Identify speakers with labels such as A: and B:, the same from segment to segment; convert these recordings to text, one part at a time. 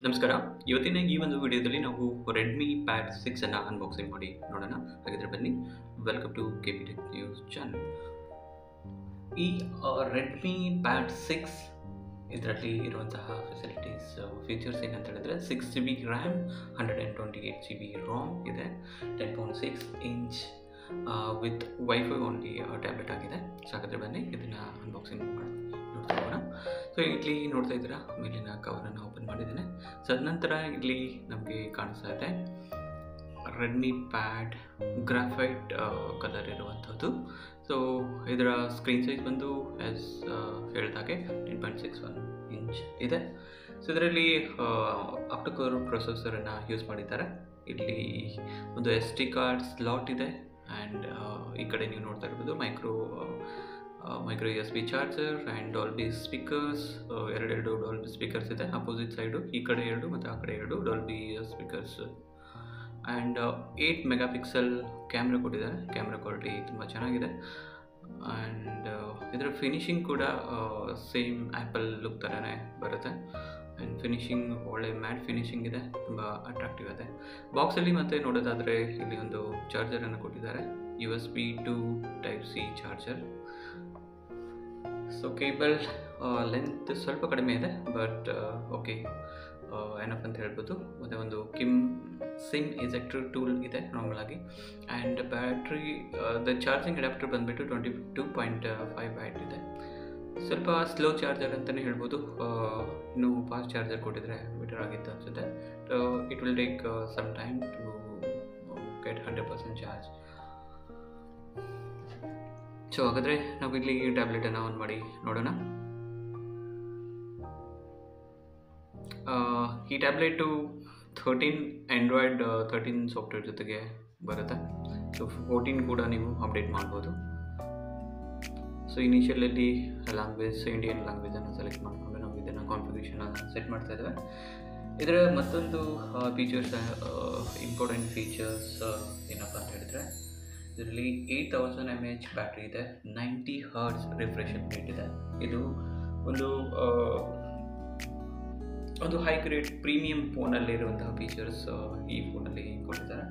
A: ನಮಸ್ಕಾರ. ಇವತ್ತಿನ ಈ ಒಂದು ವಿಡಿಯೋದಲ್ಲಿ ನಾವು ರೆಡ್ಮಿ ಪ್ಯಾಡ್ 6 ಅನ್ನು ಅನ್ಬಾಕ್ಸಿಂಗ್ ಮಾಡಿ ನೋಡೋಣ. ಹಾಗಿದ್ರೆ ಬನ್ನಿ. Welcome to KP tech news channel. ಈ ರೆಡ್ಮಿ ಪ್ಯಾಡ್ 6 ಇದರಲ್ಲಿ ಇರುವಂತಹ ಫೀಚರ್ಸ್ ಏನಂತ ಹೇಳಿದ್ರೆ 6GB ರ್ಯಾಮ್, 128GB ರಾಮ್ ಇದೆ, 10.6 inch with wifi only tablet ಆಗಿದೆ. ಸೊ ಹಾಗಾದರೆ ಬನ್ನಿ ಇದನ್ನು ಅನ್ಬಾಕ್ಸಿಂಗ್ ನೋಡ್ತಾ ಹೋಗೋಣ. ಸೊ ಇಲ್ಲಿ ನೋಡ್ತಾ ಇದ್ದೀರಾ, ಮೇಲಿನ ಕವರನ್ನು ಓಪನ್ ಮಾಡಿದ್ದೇನೆ. ಸೊ ಅದ ನಂತರ ಇಲ್ಲಿ ನಮಗೆ ಕಾಣಿಸ್ತಾ ಇದೆ ರೆಡ್ಮಿ ಪ್ಯಾಡ್ ಗ್ರಾಫೈಟ್ ಕಲರ್ ಇರುವಂಥದ್ದು. ಸೊ ಇದರ ಸ್ಕ್ರೀನ್ ಸೈಜ್ ಬಂದು ಆ್ಯಸ್ ಹೇಳಿದಾಗೆ 10.61 ಇಂಚ್ ಇದೆ. ಸೊ ಇದರಲ್ಲಿ ಆಕ್ಟೋಕೋರ್ ಪ್ರೊಸೆಸರನ್ನು ಯೂಸ್ ಮಾಡಿದ್ದಾರೆ. ಇಲ್ಲಿ ಒಂದು SD ಕಾರ್ಡ್ ಸ್ಲಾಟ್ ಇದೆ ಆ್ಯಂಡ್ ಈ ಕಡೆ ನೀವು ನೋಡ್ತಾ ಇರ್ಬೋದು micro USB charger and Dolby speakers. ಎರಡು ಡಾಲ್ಬಿ ಸ್ಪೀಕರ್ಸ್ ಇದೆ, ಅಪೋಸಿಟ್ ಸೈಡು ಈ ಕಡೆ ಎರಡು ಮತ್ತು ಆ ಕಡೆ ಎರಡು Dolby speakers. And 8 megapixel camera ಕೊಟ್ಟಿದ್ದಾರೆ. ಕ್ಯಾಮ್ರಾ ಕ್ವಾಲಿಟಿ ತುಂಬ ಚೆನ್ನಾಗಿದೆ. ಆ್ಯಂಡ್ ಇದರ ಫಿನಿಶಿಂಗ್ ಕೂಡ ಸೇಮ್ ಆ್ಯಪಲ್ ಲುಕ್ ಥರನೇ ಬರುತ್ತೆ. ಆ್ಯಂಡ್ ಫಿನಿಶಿಂಗ್ ಒಳ್ಳೆ ಮ್ಯಾಟ್ ಫಿನಿಶಿಂಗ್ ಇದೆ, ತುಂಬ ಅಟ್ರಾಕ್ಟಿವ್ ಇದೆ. ಬಾಕ್ಸಲ್ಲಿ ಮತ್ತೆ ನೋಡೋದಾದರೆ ಇಲ್ಲಿ ಒಂದು ಚಾರ್ಜರನ್ನು ಕೊಟ್ಟಿದ್ದಾರೆ, USB to Type-C charger. So cable length ಸ್ವಲ್ಪ ಕಡಿಮೆ ಇದೆ, ಬಟ್ ಓಕೆ ಎನಫ್ ಅಂತ ಹೇಳ್ಬೋದು. ಮತ್ತು ಒಂದು ಸಿಮ್ ಎಜೆಕ್ಟರ್ ಟೂಲ್ ಇದೆ ನಾರ್ಮಲ್ ಆಗಿ. And battery the charging adapter ಬಂದುಬಿಟ್ಟು 22.5 ವ್ಯಾಟ್ ಇದೆ. ಸ್ವಲ್ಪ ಸ್ಲೋ ಚಾರ್ಜರ್ ಅಂತಲೇ ಹೇಳ್ಬೋದು. ಇನ್ನೂ ಫಾಸ್ಟ್ ಚಾರ್ಜರ್ ಕೊಟ್ಟಿದ್ರೆ ಬೆಟರ್ ಆಗಿತ್ತು ಅನಿಸುತ್ತೆ. It will take some time to get 100% charge. So ಹಾಗಾದರೆ ನಾವಿಲ್ಲಿ ಟ್ಯಾಬ್ಲೆಟನ್ನು ಆನ್ ಮಾಡಿ ನೋಡೋಣ. ಈ ಟ್ಯಾಬ್ಲೆಟು 13 ಸಾಫ್ಟ್ವೇರ್ ಜೊತೆಗೆ ಬರುತ್ತೆ. ಸೊ 14 ಕೂಡ ನೀವು ಅಪ್ಡೇಟ್ ಮಾಡ್ಬೋದು. ಸೊ ಇನಿಷಿಯಲಲ್ಲಿ ಲ್ಯಾಂಗ್ವೇಜ್ ಇಂಡಿಯನ್ ಲ್ಯಾಂಗ್ವೇಜನ್ನು ಸೆಲೆಕ್ಟ್ ಮಾಡಿಕೊಂಡು ನಾವು ಇದನ್ನು ಕಾನ್ಫಿಗರೇಷನ್ ಸೆಟ್ ಮಾಡ್ತಾ ಇದ್ದೇವೆ. ಇದರ ಮತ್ತೊಂದು ಫೀಚರ್ಸ್, ಇಂಪಾರ್ಟೆಂಟ್ ಫೀಚರ್ಸ್ ಏನಪ್ಪ ಅಂತ ಹೇಳಿದ್ರೆ, ಇದರಲ್ಲಿ 8000 mAh ಬ್ಯಾಟ್ರಿ ಇದೆ, 90 Hz ರಿಫ್ರೆಶ್ ರೇಟ್ ಇದೆ. ಇದು ಒಂದು ಹೈ ಗ್ರೇಡ್ ಪ್ರೀಮಿಯಂ ಫೋನಲ್ಲಿ ಇರುವಂತಹ ಫೀಚರ್ಸ್ ಈ ಫೋನಲ್ಲಿ ಕೊಟ್ಟಿದ್ದಾರೆ.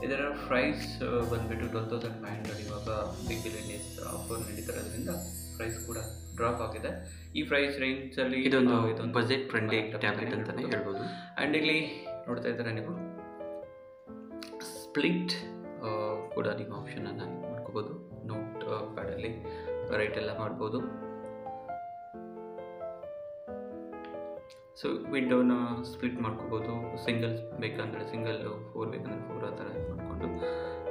A: ಇದರ ಪ್ರೈಸ್ ಬಂದುಬಿಟ್ಟು 12,500. ಇವಾಗ ಬಿಗ್ ಬಿಲಿಯನ್ ಡೇಸ್ ಆಫರ್ ನಡೀತಿರೋದ್ರಿಂದ ಪ್ರೈಸ್ ಕೂಡ ಡ್ರಾಪ್ ಆಗಿದೆ. ಈ ಪ್ರೈಸ್ ರೇಂಜಲ್ಲಿ ಇದೊಂದು ಬಜೆಟ್ ಫ್ರೆಂಡ್ಲಿ ಟ್ಯಾಬ್ಲೆಟ್ ಅಂತಲೇ ಹೇಳ್ಬೋದು. ಆ್ಯಂಡ್ ಇಲ್ಲಿ ನೋಡ್ತಾ ಇದ್ದಾರೆ ನೀವು ಸ್ಪ್ಲಿಟ್ ಕೂಡ ನೀವು ಆಪ್ಷನನ್ನು ಮಾಡ್ಕೋಬೋದು. ನೋಟ್ ಪ್ಯಾಡಲ್ಲಿ ರೈಟ್ ಎಲ್ಲ ಮಾಡ್ಬೋದು. ಸೊ ವಿಂಡೋನ ಸ್ಪ್ಲಿಟ್ ಮಾಡ್ಕೋಬೋದು. ಸಿಂಗಲ್ ಬೇಕಂದರೆ ಸಿಂಗಲ್, 4 ಬೇಕಂದರೆ 4 ಆ ಥರ ಮಾಡಿಕೊಂಡು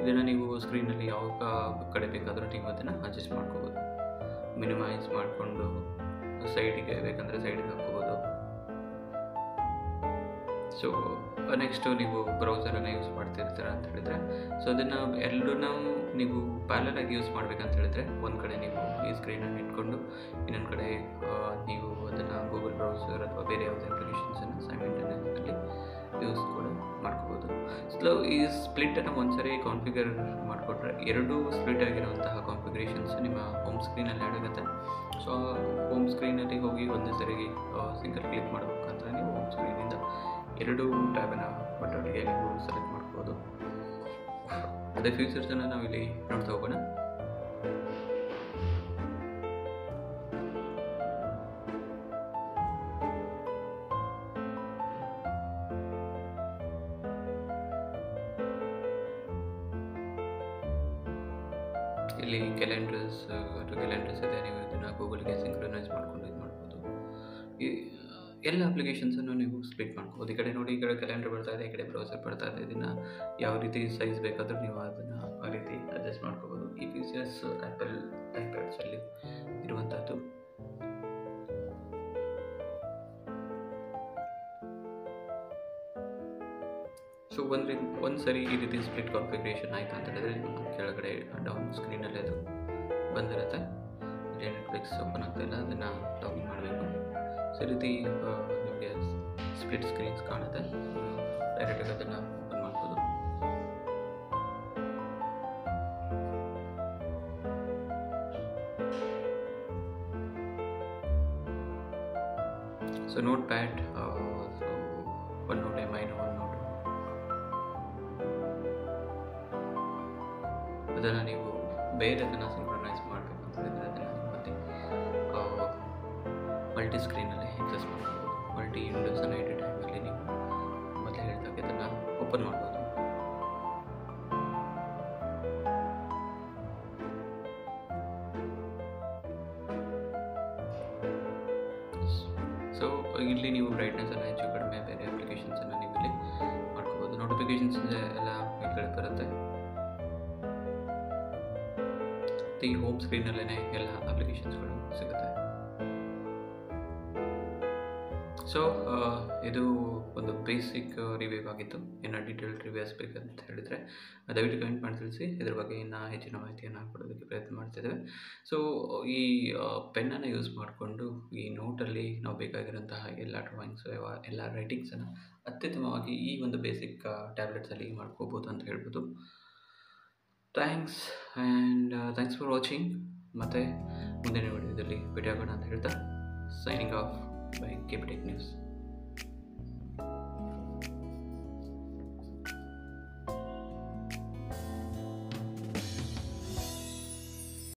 A: ಇದನ್ನು ನೀವು ಸ್ಕ್ರೀನಲ್ಲಿ ಯಾವ ಕಡೆ ಬೇಕಾದರೂ ನೀವು ಅದನ್ನು ಅಡ್ಜಸ್ಟ್ ಮಾಡ್ಕೋಬೋದು. ಮಿನಿಮೈಸ್ ಮಾಡಿಕೊಂಡು ಸೈಡಿಗೆ ಬೇಕಂದರೆ ಸೈಡಿಗೆ ಹಾಕ್ಕೋಬೋದು. ಸೊ ನೆಕ್ಸ್ಟು ನೀವು ಬ್ರೌಸರನ್ನು ಯೂಸ್ ಮಾಡ್ತಿರ್ತೀರ ಅಂತ ಹೇಳಿದ್ರೆ, ಸೊ ಅದನ್ನು ಎರಡನ್ನೂ ನೀವು ಪ್ಯಾರಲಾಗಿ ಯೂಸ್ ಮಾಡ್ಬೇಕಂತ ಹೇಳಿದ್ರೆ ಒಂದು ಕಡೆ ನೀವು ಈ ಸ್ಕ್ರೀನನ್ನು ಇಟ್ಕೊಂಡು ಇನ್ನೊಂದು ಕಡೆ ನೀವು ಅದನ್ನು ಗೂಗಲ್ ಬ್ರೌಸರ್ ಅಥವಾ ಬೇರೆ ಯಾವುದೇ ಅಪ್ಲಿಕೇಶನ್ಸನ್ನು ಸೈಮಲ್ಟೇನಿಯಸ್ಲಿ ಯೂಸ್ ಕೂಡ ಮಾಡ್ಕೋಬೋದು. ಸೊ ಈ ಸ್ಪ್ಲಿಟನ್ನು ಒಂದ್ಸರಿ ಕಾನ್ಫಿಗರ್ ಮಾಡಿಕೊಟ್ರೆ ಎರಡು ಸ್ಪ್ಲಿಟ್ ಆಗಿರುವಂತಹ ಕಾನ್ಫಿಗರೇಷನ್ಸ್ ನಿಮ್ಮ ಹೋಮ್ ಸ್ಕ್ರೀನಲ್ಲಿ ಆ್ಯಡ್ ಆಗುತ್ತೆ. ಸೊ ಹೋಮ್ ಸ್ಕ್ರೀನಲ್ಲಿ ಹೋಗಿ ಒಂದೇ ಸರಿಗೆ ಸಿಂಗಲ್ ಕ್ಲಿಕ್ ಮಾಡಬೇಕಂತ ನೀವು ಹೋಮ್ ಸ್ಕ್ರೀನಿಂದ ಎರಡು ಟ್ಯಾಬನ್ನು ಒಟ್ಟೊಟ್ಟಿಗೆ ನೀವು ಸೆಲೆಕ್ಟ್ ಮಾಡ್ಬೋದು. ಅದೇ ಫೀಚರ್ಸನ್ನು ನಾವಿಲ್ಲಿ ನೋಡ್ತಾ ಹೋಗೋಣ. ಇಲ್ಲಿ ಕ್ಯಾಲೆಂಡರ್ಸ್ ಇದೆ. ನೀವು ಇದನ್ನು ಗೂಗಲ್ಗೆ ಸಿಂಕ್ರನೈಸ್ ಮಾಡ್ಕೊಂಡು ಇದು ಮಾಡ್ಬೋದು. ಈ ಎಲ್ಲ ಅಪ್ಲಿಕೇಶನ್ಸನ್ನು ನೀವು ಸ್ಪ್ಲಿಟ್ ಮಾಡ್ಕೋಬೋದು. ಈ ಕಡೆ ನೋಡಿ, ಈ ಕಡೆ ಕ್ಯಾಲೆಂಡರ್ ಬರ್ತಾ ಇದೆ, ಈ ಕಡೆ ಬ್ರೌಸರ್ ಬರ್ತಾ ಇದೆ. ಇದನ್ನು ಯಾವ ರೀತಿ ಸೈಜ್ ಬೇಕಾದರೂ ನೀವು ಅದನ್ನು ಆ ರೀತಿ ಅಡ್ಜಸ್ಟ್ ಮಾಡ್ಕೋಬೋದು. ಈ ಫೀಚರ್ಸ್ ಆ್ಯಪಲ್ ಐಪ್ಯಾಡ್ಸಲ್ಲಿ ಇರುವಂಥದ್ದು. ಸೊ ಒಂದು ಸರಿ ಈ ರೀತಿ ಸ್ಪ್ಲಿಟ್ ಕಾನ್ಫಿಗರೇಷನ್ ಆಯಿತು ಅಂತ ಹೇಳಿದ್ರೆ ಕೆಳಗಡೆ ಡೌನ್ ಸ್ಕ್ರೀನಲ್ಲಿ ಅದು ಬಂದಿರುತ್ತೆ. ಇಲ್ಲಿ ನೆಟ್ಫ್ಲಿಕ್ಸ್ ಓಪನ್ ಆಗ್ತಾಯಿಲ್ಲ, ಅದನ್ನು ಲಾಗಿನ್ ಮಾಡಬೇಕು. ಸೊ ಈ ರೀತಿ ನಿಮಗೆ ಸ್ಪ್ಲಿಟ್ ಸ್ಕ್ರೀನ್ಸ್ ಕಾಣುತ್ತೆ. ಡೈರೆಕ್ಟಾಗಿ ಅದನ್ನು ಓಪನ್ ಮಾಡ್ಬೋದು. ಸೊ ನೋಟ್ ಪ್ಯಾಡ್, ಅದನ್ನು ನೀವು ಬೇರೆ ಅದನ್ನು ಸಿಂಕ್ರನೈಸ್ ಮಾಡಬೇಕು ಅಂತ ಹೇಳಿದರೆ ಅದನ್ನು ನಿಮ್ಮಲ್ಲಿ ಮಲ್ಟಿ ಸ್ಕ್ರೀನಲ್ಲಿ ಎಕ್ಸಸ್ ಮಾಡ್ಬೋದು. ಮಲ್ಟಿ ವಿಂಡೋಸನ್ನು ಎಟ್ ಎ ಟೈಮಲ್ಲಿ ನೀವು ಮೊದಲೇ ಹೇಳಿದಾಗ ಅದನ್ನು ಓಪನ್ ಮಾಡ್ಬೋದು. ಸೊ ಇಲ್ಲಿ ನೀವು ಬ್ರೈಟ್ನೆಸ್ಸನ್ನು ಹೆಚ್ಚು ಕಡಿಮೆ ಬೇರೆ ಅಪ್ಲಿಕೇಶನ್ಸನ್ನು ನೀವು ಇಲ್ಲಿ ಮಾಡ್ಕೋಬೋದು. ನೋಟಿಫಿಕೇಷನ್ಸ್ ಎಲ್ಲ ಮೇಲ್ಗಡೆ ಬರುತ್ತೆ. ಈ ಹೋಮ್ ಸ್ಕ್ರೀನಲ್ಲೇ ಎಲ್ಲ ಅಪ್ಲಿಕೇಶನ್ಸ್ಗಳು ಸಿಗುತ್ತೆ. ಸೊ ಇದು ಒಂದು ಬೇಸಿಕ್ ರಿವ್ಯೂ ಆಗಿತ್ತು. ಇನ್ನು ಡೀಟೇಲ್ಡ್ ರಿವ್ಯೂಸ್ ಬೇಕಂತ ಹೇಳಿದರೆ ದಯವಿಟ್ಟು ಕಮೆಂಟ್ ಮಾಡಿ ತಿಳಿಸಿ. ಇದ್ರ ಬಗ್ಗೆ ಇನ್ನು ಹೆಚ್ಚಿನ ಮಾಹಿತಿಯನ್ನು ಕೊಡೋದಕ್ಕೆ ಪ್ರಯತ್ನ ಮಾಡ್ತಿದ್ದೇವೆ. ಸೊ ಈ ಪೆನ್ನನ್ನು ಯೂಸ್ ಮಾಡಿಕೊಂಡು ಈ ನೋಟಲ್ಲಿ ನಾವು ಬೇಕಾಗಿರೋಂತಹ ಎಲ್ಲ ಡ್ರಾಯಿಂಗ್ಸ್ ಎಲ್ಲ ರೈಟಿಂಗ್ಸನ್ನು ಅತ್ಯುತ್ತಮವಾಗಿ ಈ ಒಂದು ಬೇಸಿಕ್ ಟ್ಯಾಬ್ಲೆಟ್ಸಲ್ಲಿ ಮಾಡ್ಕೋಬೋದು ಅಂತ ಹೇಳ್ಬೋದು. Thanks for watching. ಮತ್ತು ಮುಂದಿನ ವಿಡಿಯೋದಲ್ಲಿ ಭೇಟಿಯಾಗೋಣ ಅಂತ ಹೇಳ್ತಾ signing off by KP Tech News.